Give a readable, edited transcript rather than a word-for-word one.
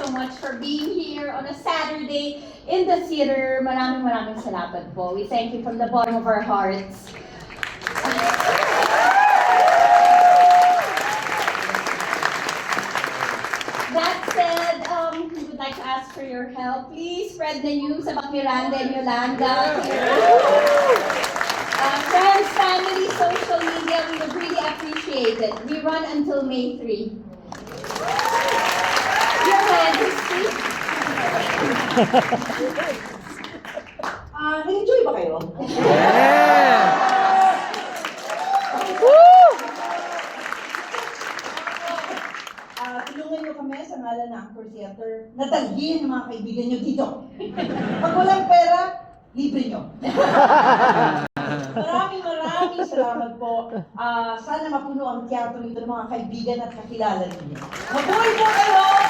so much for being here on a Saturday in the theater. Maraming salamat po. We thank you from the bottom of our hearts. That said, we would like to ask for your help. Please spread the news about Miranda and Yolanda here. Friends, family, social media, we would really appreciate it. We run until May 3. Your Majesty. Nag-enjoy ba kayo? Tulungan nyo kami sa ngalan ng Anchor Theater na dalhin ang mga kaibigan nyo dito. Pag walang pera, libre nyo. Maraming salamat po. Sana mapuno ang teatro ito ng mga kaibigan at kakilala ninyo. Mabuhay po kayo!